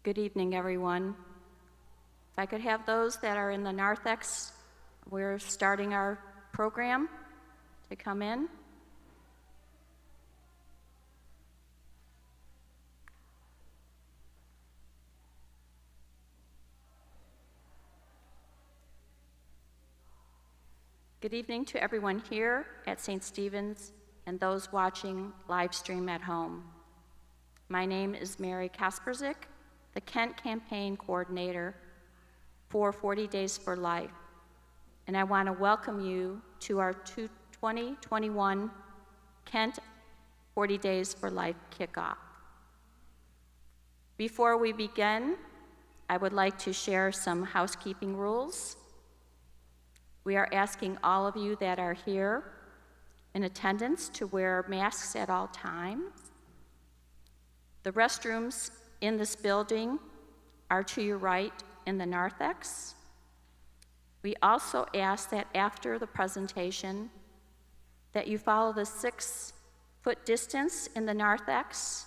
Good evening, everyone. If I could have those that are in the narthex, we're starting our program, to come in. Good evening to everyone here at St. Stephen's and those watching live stream at home. My name is Mary Kasperzik, the Kent Campaign Coordinator for 40 Days for Life, and I want to welcome you to our 2021 Kent 40 Days for Life kickoff. Before we begin, I would like to share some housekeeping rules. We are asking all of you that are here in attendance to wear masks at all times. The restrooms in this building are to your right in the narthex. We also ask that after the presentation that you follow the 6-foot distance in the narthex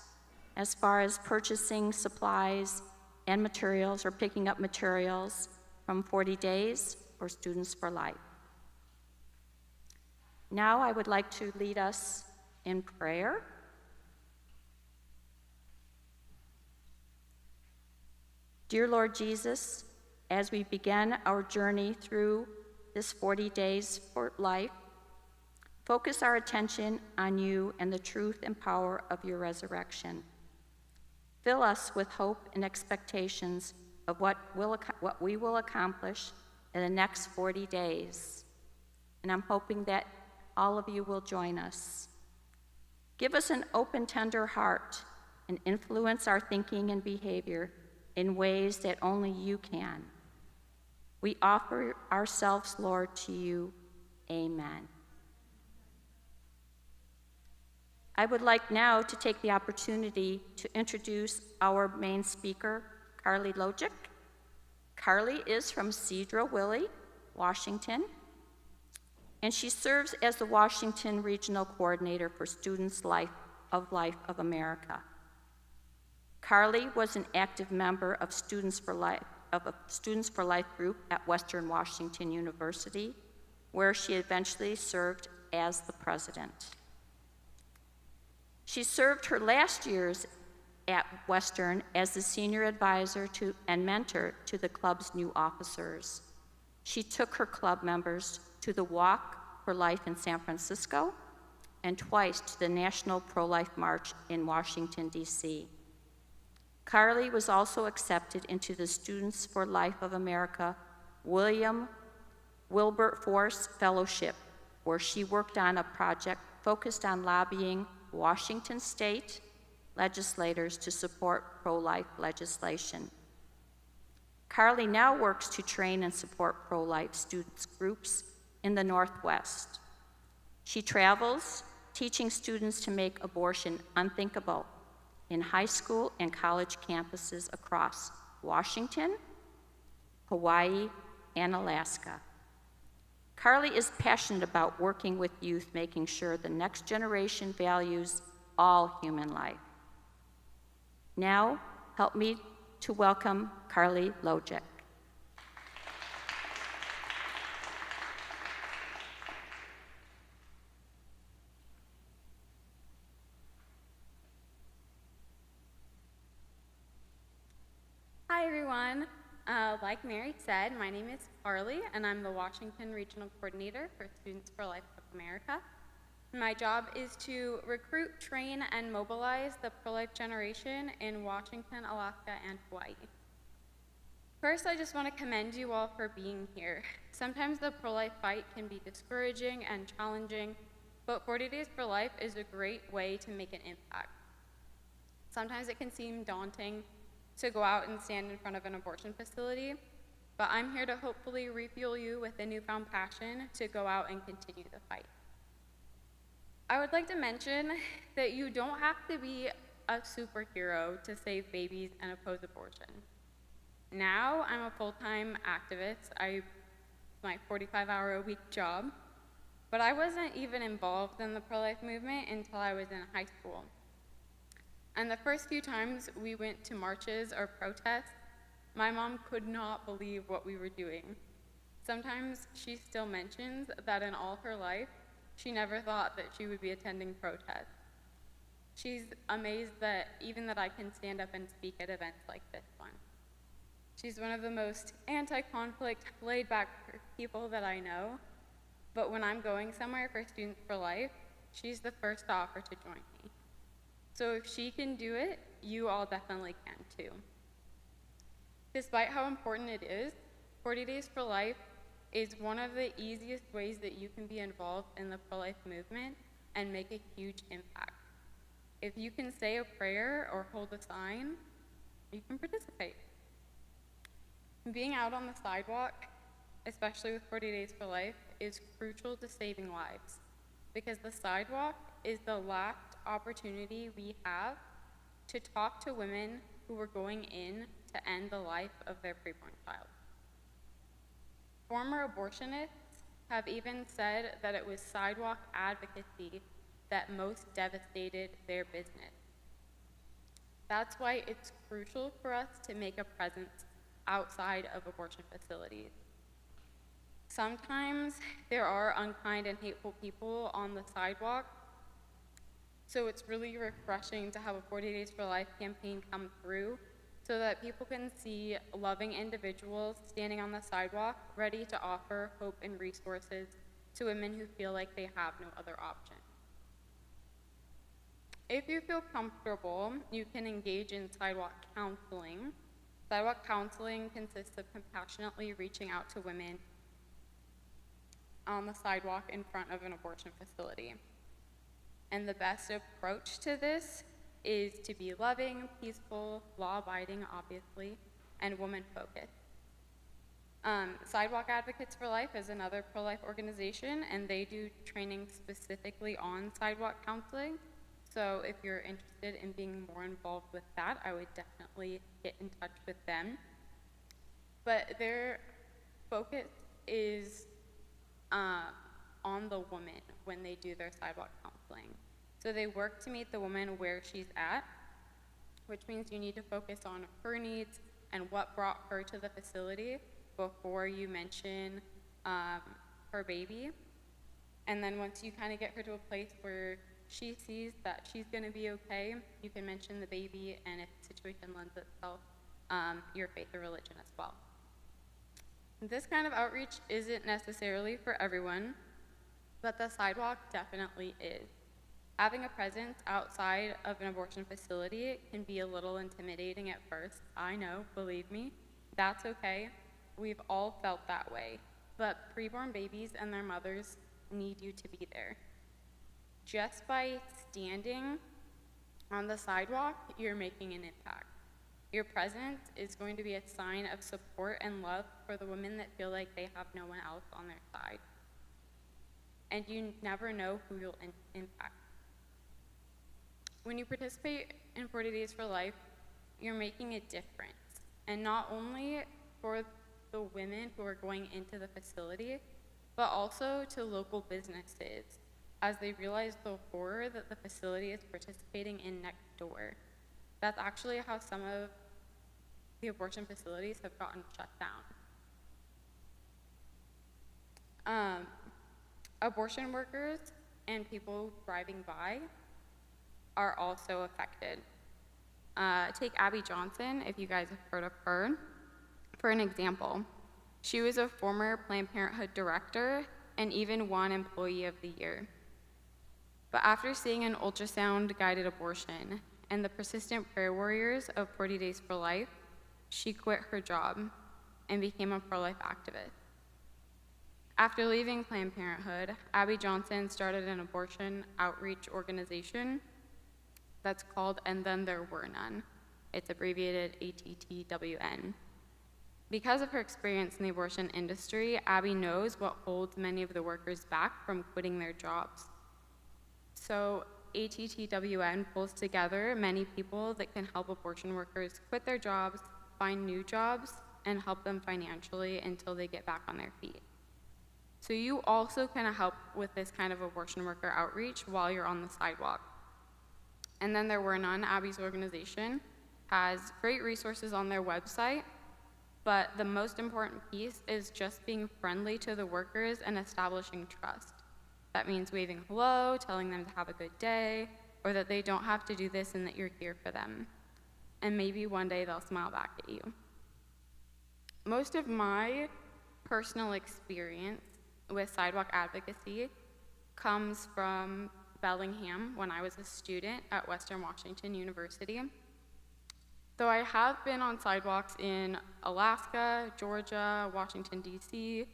as far as purchasing supplies and materials or picking up materials from 40 Days or Students for Life. Now I would like to lead us in prayer. Dear Lord Jesus, as we begin our journey through this 40 Days for Life, focus our attention on you and the truth and power of your resurrection. Fill us with hope and expectations of what we will accomplish in the next 40 days. And I'm hoping that all of you will join us. Give us an open, tender heart and influence our thinking and behavior in ways that only you can. We offer ourselves, Lord, to you. Amen. I would like now to take the opportunity to introduce our main speaker, Carly Logic. Carly is from Sedro-Woolley, Washington, and she serves as the Washington Regional Coordinator for Students of Life of America. Carly was an active member of Students for Life group at Western Washington University, where she eventually served as the president. She served her last years at Western as the senior advisor and mentor to the club's new officers. She took her club members to the Walk for Life in San Francisco and twice to the National Pro-Life March in Washington, D.C. Carly was also accepted into the Students for Life of America William Wilberforce Fellowship, where she worked on a project focused on lobbying Washington state legislators to support pro-life legislation. Carly now works to train and support pro-life students groups in the Northwest. She travels, teaching students to make abortion unthinkable in high school and college campuses across Washington, Hawaii, and Alaska. Carly is passionate about working with youth, making sure the next generation values all human life. Now, help me to welcome Carly Logic. Hi, everyone. Like Mary said, my name is Carly, and I'm the Washington Regional Coordinator for Students for Life of America. My job is to recruit, train, and mobilize the pro-life generation in Washington, Alaska, and Hawaii. First, I just want to commend you all for being here. Sometimes the pro-life fight can be discouraging and challenging, but 40 Days for Life is a great way to make an impact. Sometimes it can seem daunting to go out and stand in front of an abortion facility, but I'm here to hopefully refuel you with a newfound passion to go out and continue the fight. I would like to mention that you don't have to be a superhero to save babies and oppose abortion. Now I'm a full-time activist. It's my 45-hour-a-week job, but I wasn't even involved in the pro-life movement until I was in high school. And the first few times we went to marches or protests, my mom could not believe what we were doing. Sometimes she still mentions that in all her life, she never thought that she would be attending protests. She's amazed that even that I can stand up and speak at events like this one. She's one of the most anti-conflict, laid-back people that I know, but when I'm going somewhere for Students for Life, she's the first to offer to join me. So if she can do it, you all definitely can too. Despite how important it is, 40 Days for Life is one of the easiest ways that you can be involved in the pro-life movement and make a huge impact. If you can say a prayer or hold a sign, you can participate. Being out on the sidewalk, especially with 40 Days for Life, is crucial to saving lives because the sidewalk is the last opportunity we have to talk to women who are going in to end the life of their preborn child. Former abortionists have even said that it was sidewalk advocacy that most devastated their business. That's why it's crucial for us to make a presence outside of abortion facilities. Sometimes there are unkind and hateful people on the sidewalk, so it's really refreshing to have a 40 Days for Life campaign come through so that people can see loving individuals standing on the sidewalk ready to offer hope and resources to women who feel like they have no other option. If you feel comfortable, you can engage in sidewalk counseling. Sidewalk counseling consists of compassionately reaching out to women on the sidewalk in front of an abortion facility. And the best approach to this is to be loving, peaceful, law-abiding, obviously, and woman-focused. Sidewalk Advocates for Life is another pro-life organization, and they do training specifically on sidewalk counseling. So if you're interested in being more involved with that, I would definitely get in touch with them. But their focus is on the woman when they do their sidewalk counseling. So they work to meet the woman where she's at, which means you need to focus on her needs and what brought her to the facility before you mention her baby. And then once you kind of get her to a place where she sees that she's going to be okay, you can mention the baby, and if the situation lends itself, your faith or religion as well. This kind of outreach isn't necessarily for everyone, but the sidewalk definitely is. Having a presence outside of an abortion facility can be a little intimidating at first. I know, believe me, that's okay. We've all felt that way. But preborn babies and their mothers need you to be there. Just by standing on the sidewalk, you're making an impact. Your presence is going to be a sign of support and love for the women that feel like they have no one else on their side. And you never know who you'll impact. When you participate in 40 Days for Life, you're making a difference. And not only for the women who are going into the facility, but also to local businesses as they realize the horror that the facility is participating in next door. That's actually how some of the abortion facilities have gotten shut down. Abortion workers and people driving by are also affected. Take Abby Johnson, if you guys have heard of her, for an example. She was a former Planned Parenthood director and even won Employee of the Year. But after seeing an ultrasound-guided abortion and the persistent prayer warriors of 40 Days for Life, she quit her job and became a pro-life activist. After leaving Planned Parenthood, Abby Johnson started an abortion outreach organization that's called And Then There Were None. It's abbreviated ATTWN. Because of her experience in the abortion industry, Abby knows what holds many of the workers back from quitting their jobs. So ATTWN pulls together many people that can help abortion workers quit their jobs, find new jobs, and help them financially until they get back on their feet. So you also can help with this kind of abortion worker outreach while you're on the sidewalk. and then there were none. Abby's organization has great resources on their website, but the most important piece is just being friendly to the workers and establishing trust. That means waving hello, telling them to have a good day, or that they don't have to do this and that you're here for them. And maybe one day they'll smile back at you. Most of my personal experience with sidewalk advocacy comes from Bellingham when I was a student at Western Washington University. Though I have been on sidewalks in Alaska, Georgia, Washington, D.C.,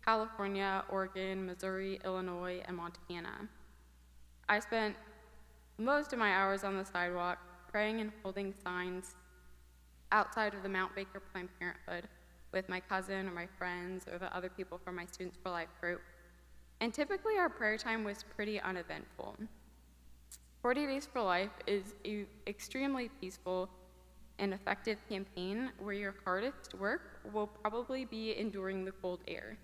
California, Oregon, Missouri, Illinois, and Montana. I spent most of my hours on the sidewalk praying and holding signs outside of the Mount Baker Planned Parenthood with my cousin or my friends or the other people from my Students for Life group. And typically our prayer time was pretty uneventful. 40 Days for Life is an extremely peaceful and effective campaign where your hardest work will probably be enduring the cold air.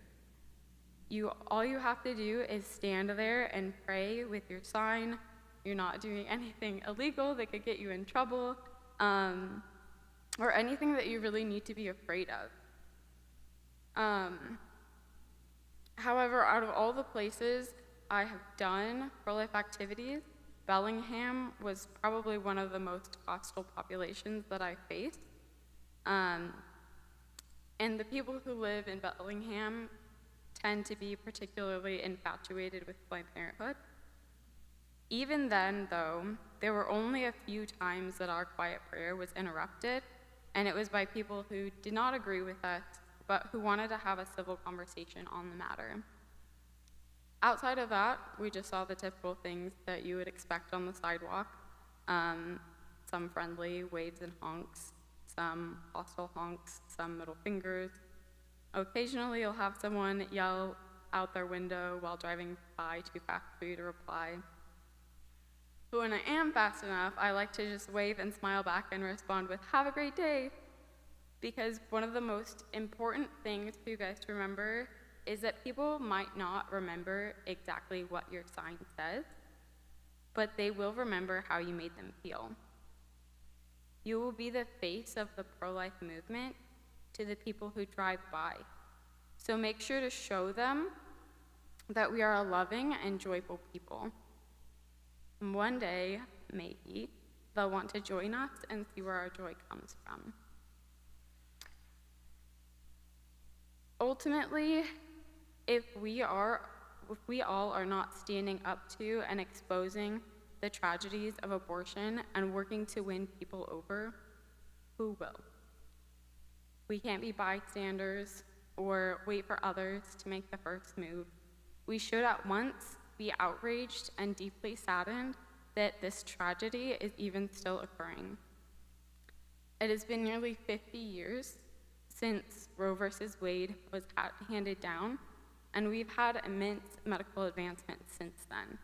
All you have to do is stand there and pray with your sign. You're not doing anything illegal that could get you in trouble, or anything that you really need to be afraid of. However, out of all the places I have done pro-life activities, Bellingham was probably one of the most hostile populations that I faced. And the people who live in Bellingham tend to be particularly infatuated with Planned Parenthood. Even then, though, there were only a few times that our quiet prayer was interrupted, and it was by people who did not agree with us, but who wanted to have a civil conversation on the matter. Outside of that, we just saw the typical things that you would expect on the sidewalk. Some friendly waves and honks, some hostile honks, some middle fingers. Occasionally, you'll have someone yell out their window while driving by too fast for you to reply. But when I am fast enough, I like to just wave and smile back and respond with, "Have a great day." Because one of the most important things for you guys to remember is that people might not remember exactly what your sign says, but they will remember how you made them feel. You will be the face of the pro-life movement to the people who drive by. So make sure to show them that we are a loving and joyful people. And one day, maybe, they'll want to join us and see where our joy comes from. Ultimately, if we all are not standing up to and exposing the tragedies of abortion and working to win people over, who will? We can't be bystanders or wait for others to make the first move. We should at once be outraged and deeply saddened that this tragedy is even still occurring. It has been nearly 50 years since Roe versus Wade was handed down, and we've had immense medical advancements since then.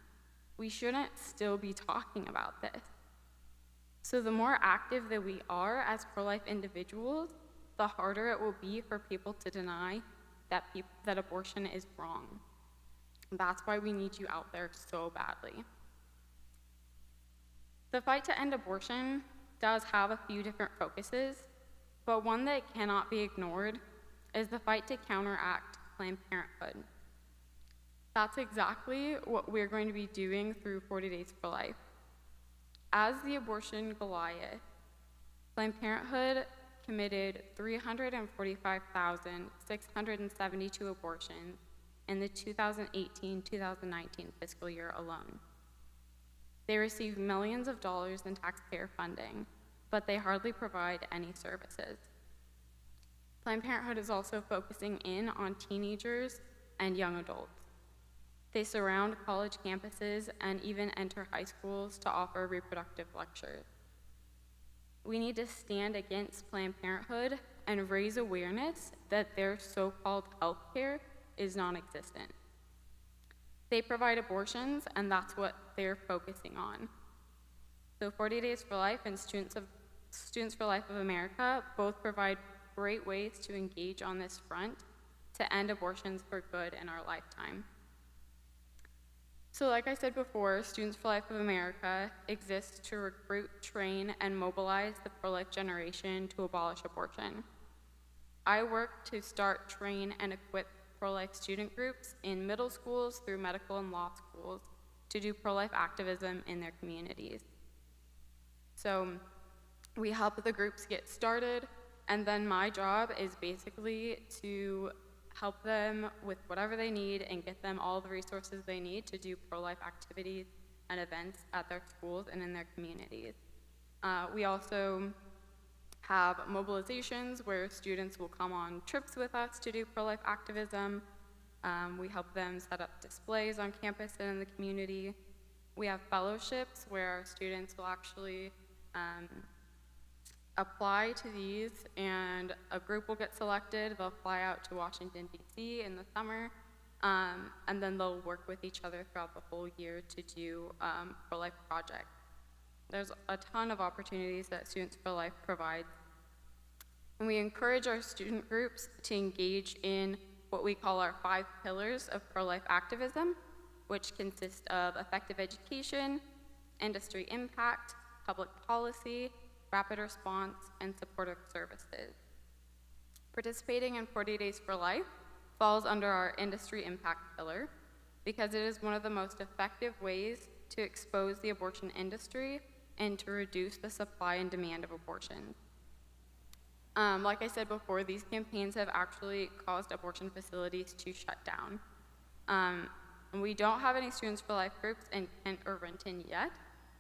We shouldn't still be talking about this. So the more active that we are as pro-life individuals, the harder it will be for people to deny that abortion is wrong. That's why we need you out there so badly. The fight to end abortion does have a few different focuses, but one that cannot be ignored is the fight to counteract Planned Parenthood. That's exactly what we're going to be doing through 40 Days for Life. As the abortion Goliath, Planned Parenthood committed 345,672 abortions in the 2018-2019 fiscal year alone. They receive millions of dollars in taxpayer funding, but they hardly provide any services. Planned Parenthood is also focusing in on teenagers and young adults. They surround college campuses and even enter high schools to offer reproductive lectures. We need to stand against Planned Parenthood and raise awareness that their so-called health care is non-existent. They provide abortions, and that's what they're focusing on. So 40 Days for Life and Students for Life of America both provide great ways to engage on this front to end abortions for good in our lifetime. So like I said before, Students for Life of America exists to recruit, train, and mobilize the pro-life generation to abolish abortion. I work to start, train, and equip pro-life student groups in middle schools through medical and law schools to do pro-life activism in their communities. So we help the groups get started, and then my job is basically to help them with whatever they need and get them all the resources they need to do pro-life activities and events at their schools and in their communities. We also have mobilizations where students will come on trips with us to do pro-life activism. We help them set up displays on campus and in the community. We have fellowships where our students will actually apply to these, and a group will get selected. They'll fly out to Washington, D.C. in the summer, and then they'll work with each other throughout the whole year to do pro-life projects. There's a ton of opportunities that Students for Life provides. And we encourage our student groups to engage in what we call our 5 pillars of pro-life activism, which consist of effective education, industry impact, public policy, rapid response, and supportive services. Participating in 40 Days for Life falls under our industry impact pillar because it is one of the most effective ways to expose the abortion industry and to reduce the supply and demand of abortion. Like I said before, these campaigns have actually caused abortion facilities to shut down. And we don't have any Students for Life groups in Kent or Renton yet,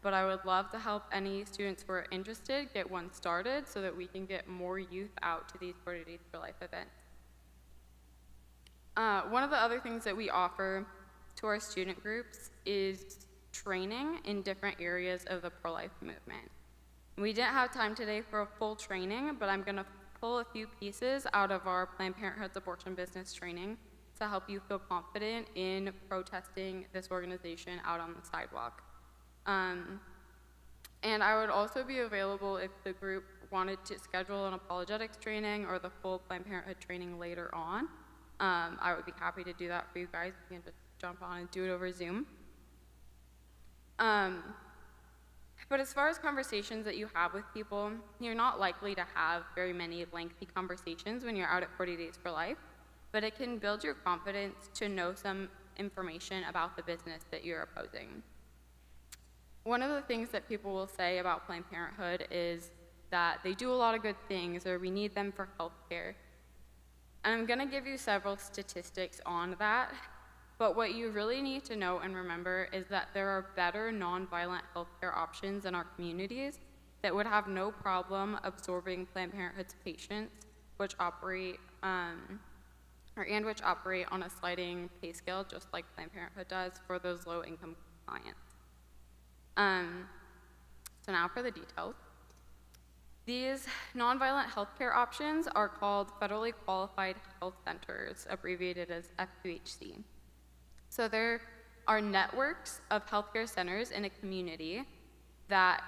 but I would love to help any students who are interested get one started so that we can get more youth out to these 40 Days for Life events. One of the other things that we offer to our student groups is training in different areas of the pro-life movement. We didn't have time today for a full training, but I'm gonna pull a few pieces out of our Planned Parenthood's abortion business training to help you feel confident in protesting this organization out on the sidewalk. And I would also be available if the group wanted to schedule an apologetics training or the full Planned Parenthood training later on. I would be happy to do that for you guys. You can just jump on and do it over Zoom. But as far as conversations that you have with people, you're not likely to have very many lengthy conversations when you're out at 40 Days for Life, but it can build your confidence to know some information about the business that you're opposing. One of the things that people will say about Planned Parenthood is that they do a lot of good things, or we need them for healthcare. And I'm gonna give you several statistics on that, but what you really need to know and remember is that there are better nonviolent healthcare options in our communities that would have no problem absorbing Planned Parenthood's patients, which operate on a sliding pay scale, just like Planned Parenthood does for those low-income clients. So now for the details. These nonviolent healthcare options are called Federally Qualified Health Centers, abbreviated as FQHC. So there are networks of healthcare centers in a community that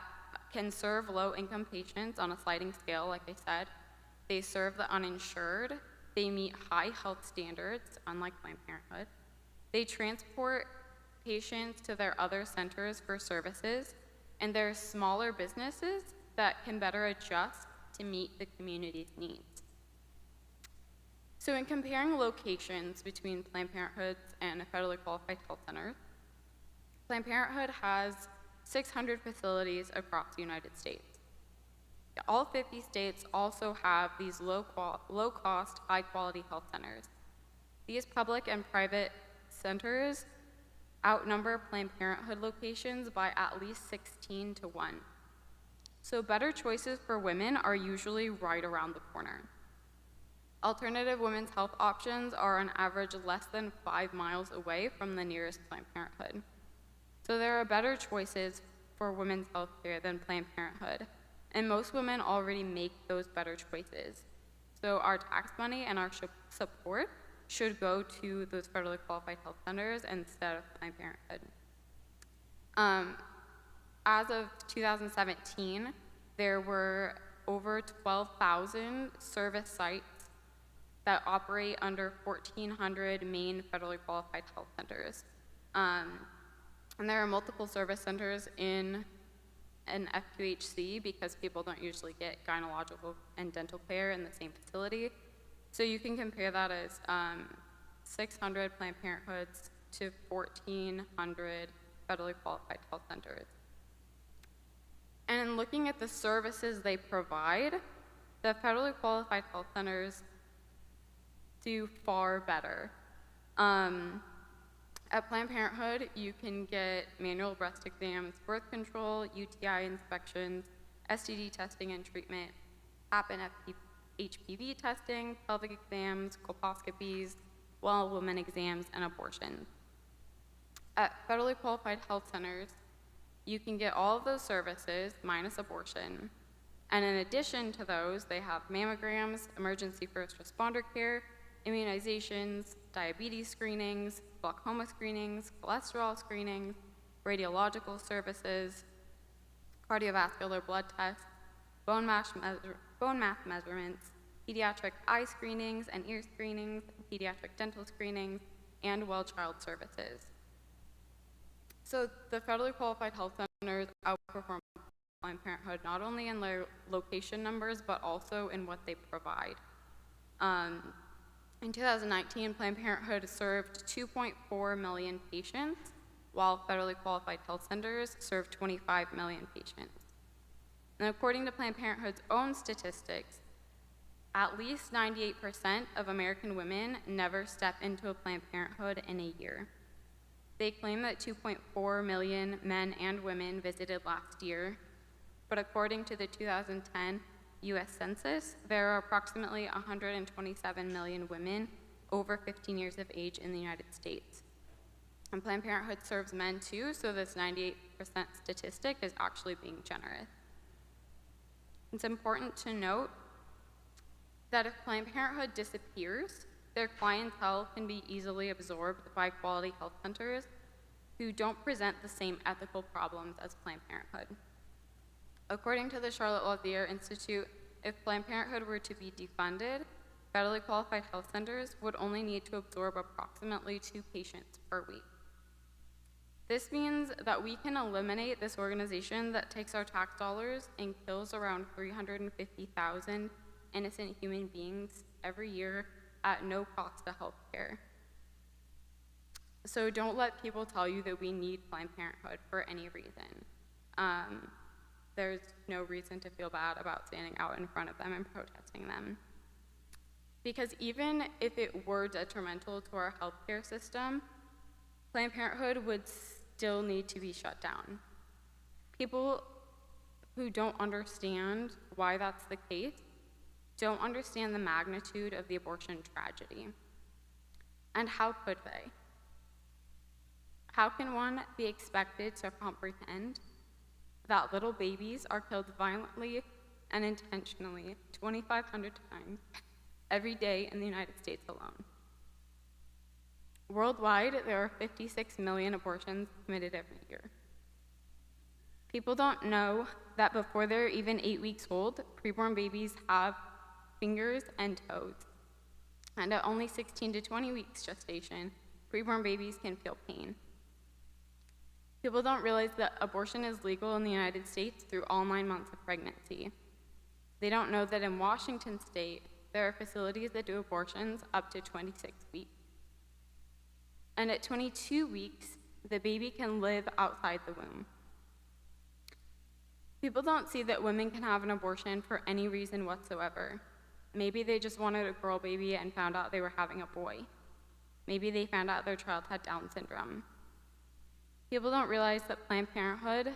can serve low-income patients on a sliding scale, like I said. They serve the uninsured. They meet high health standards, unlike Planned Parenthood. They transport patients to their other centers for services, and they're smaller businesses that can better adjust to meet the community's needs. So in comparing locations between Planned Parenthood's and federally qualified health centers, Planned Parenthood has 600 facilities across the United States. All 50 states also have these low-cost, high-quality health centers. These public and private centers outnumber Planned Parenthood locations by at least 16 to 1. So better choices for women are usually right around the corner. Alternative women's health options are on average less than 5 miles away from the nearest Planned Parenthood. So there are better choices for women's health care than Planned Parenthood, and most women already make those better choices. So our tax money and our support should go to those federally qualified health centers instead of Planned Parenthood. As of 2017, there were over 12,000 service sites that operate under 1,400 main federally qualified health centers. And there are multiple service centers in an FQHC because people don't usually get gynecological and dental care in the same facility. So you can compare that as 600 Planned Parenthoods to 1,400 federally qualified health centers. And looking at the services they provide, the federally qualified health centers do far better. At Planned Parenthood, you can get manual breast exams, birth control, UTI inspections, STD testing and treatment, PAP and HPV testing, pelvic exams, colposcopies, well woman exams, and abortions. At federally qualified health centers, you can get all of those services minus abortion. And in addition to those, they have mammograms, emergency first responder care, immunizations, diabetes screenings, glaucoma screenings, cholesterol screenings, radiological services, cardiovascular blood tests, bone mass measurements, pediatric eye screenings and ear screenings, pediatric dental screenings, and well child services. So the federally qualified health centers outperform Planned Parenthood not only in their location numbers, but also in what they provide. In 2019, Planned Parenthood served 2.4 million patients, while federally qualified health centers served 25 million patients. And according to Planned Parenthood's own statistics, at least 98% of American women never step into a Planned Parenthood in a year. They claim that 2.4 million men and women visited last year, but according to the 2010 US Census, there are approximately 127 million women over 15 years of age in the United States. And Planned Parenthood serves men too, so this 98% statistic is actually being generous. It's important to note that if Planned Parenthood disappears, their clientele can be easily absorbed by quality health centers who don't present the same ethical problems as Planned Parenthood. According to the Charlotte Laudier Institute, if Planned Parenthood were to be defunded, federally qualified health centers would only need to absorb approximately 2 patients per week. This means that we can eliminate this organization that takes our tax dollars and kills around 350,000 innocent human beings every year at no cost to healthcare. So don't let people tell you that we need Planned Parenthood for any reason. There's no reason to feel bad about standing out in front of them and protesting them. Because even if it were detrimental to our healthcare system, Planned Parenthood would still need to be shut down. People who don't understand why that's the case don't understand the magnitude of the abortion tragedy. And how could they? How can one be expected to comprehend that little babies are killed violently and intentionally 2,500 times every day in the United States alone? Worldwide, there are 56 million abortions committed every year. People don't know that before they're even 8 weeks old, preborn babies have fingers and toes. And at only 16 to 20 weeks gestation, preborn babies can feel pain. People don't realize that abortion is legal in the United States through all 9 months of pregnancy. They don't know that in Washington state, there are facilities that do abortions up to 26 weeks. And at 22 weeks, the baby can live outside the womb. People don't see that women can have an abortion for any reason whatsoever. Maybe they just wanted a girl baby and found out they were having a boy. Maybe they found out their child had Down syndrome. People don't realize that Planned Parenthood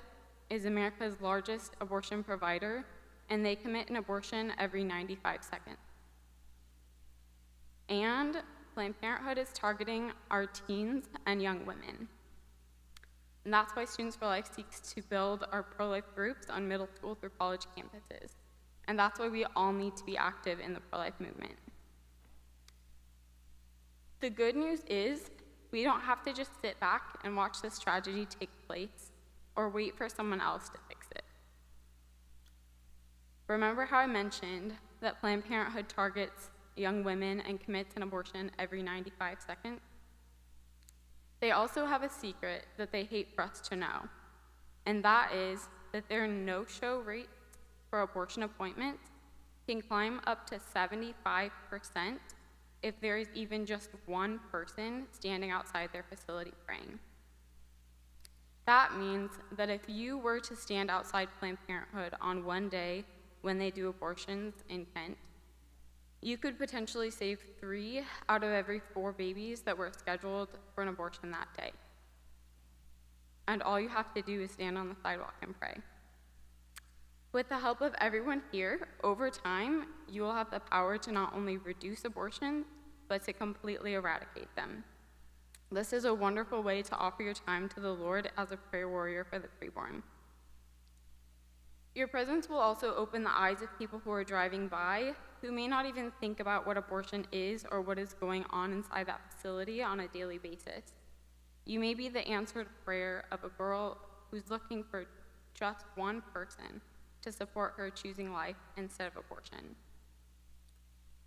is America's largest abortion provider, and they commit an abortion every 95 seconds. And Planned Parenthood is targeting our teens and young women. And that's why Students for Life seeks to build our pro-life groups on middle school through college campuses. And that's why we all need to be active in the pro-life movement. The good news is we don't have to just sit back and watch this tragedy take place or wait for someone else to fix it. Remember how I mentioned that Planned Parenthood targets young women and commits an abortion every 95 seconds? They also have a secret that they hate for us to know, and that is that their no-show rate for abortion appointments can climb up to 75% if there is even just one person standing outside their facility praying. That means that if you were to stand outside Planned Parenthood on one day when they do abortions in Kent, you could potentially save 3 out of every 4 babies that were scheduled for an abortion that day. And all you have to do is stand on the sidewalk and pray. With the help of everyone here, over time, you will have the power to not only reduce abortion, but to completely eradicate them. This is a wonderful way to offer your time to the Lord as a prayer warrior for the preborn. Your presence will also open the eyes of people who are driving by who may not even think about what abortion is or what is going on inside that facility on a daily basis. You may be the answered prayer of a girl who's looking for just one person to support her choosing life instead of abortion.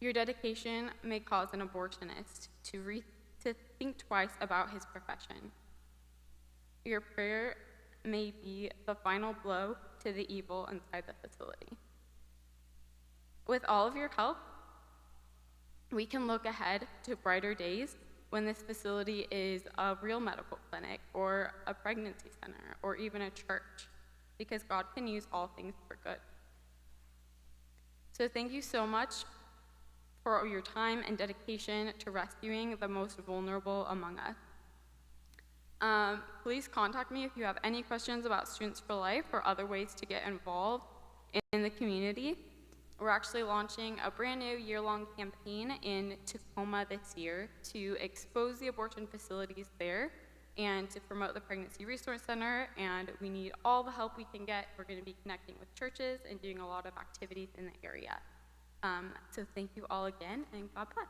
Your dedication may cause an abortionist to think twice about his profession. Your prayer may be the final blow to the evil inside the facility. With all of your help, we can look ahead to brighter days when this facility is a real medical clinic or a pregnancy center or even a church, because God can use all things for good. So thank you so much for your time and dedication to rescuing the most vulnerable among us. Please contact me if you have any questions about Students for Life or other ways to get involved in the community. We're actually launching a brand new year-long campaign in Tacoma this year to expose the abortion facilities there and to promote the Pregnancy Resource Center, and we need all the help we can get. We're going to be connecting with churches and doing a lot of activities in the area. So thank you all again, and God bless.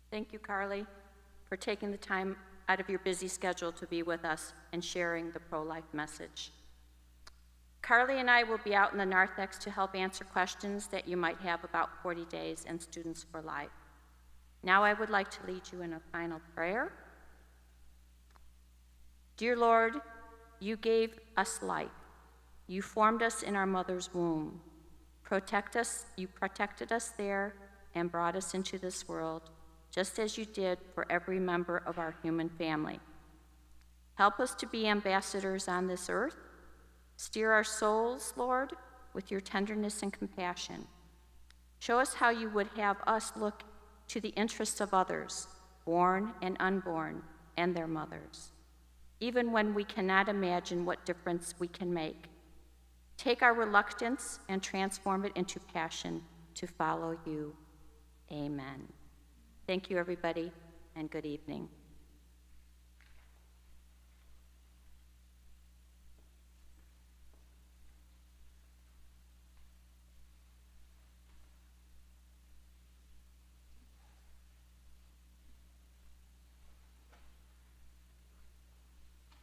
Thank you, Carly, for taking the time out of your busy schedule to be with us and sharing the pro-life message. Carly and I will be out in the narthex to help answer questions that you might have about 40 days and Students for Life. Now I would like to lead you in a final prayer. Dear Lord, you gave us life. You formed us in our mother's womb. You protected us there and brought us into this world, just as you did for every member of our human family. Help us to be ambassadors on this earth. Steer our souls, Lord, with your tenderness and compassion. Show us how you would have us look to the interests of others, born and unborn, and their mothers, even when we cannot imagine what difference we can make. Take our reluctance and transform it into passion to follow you. Amen. Thank you, everybody, and good evening.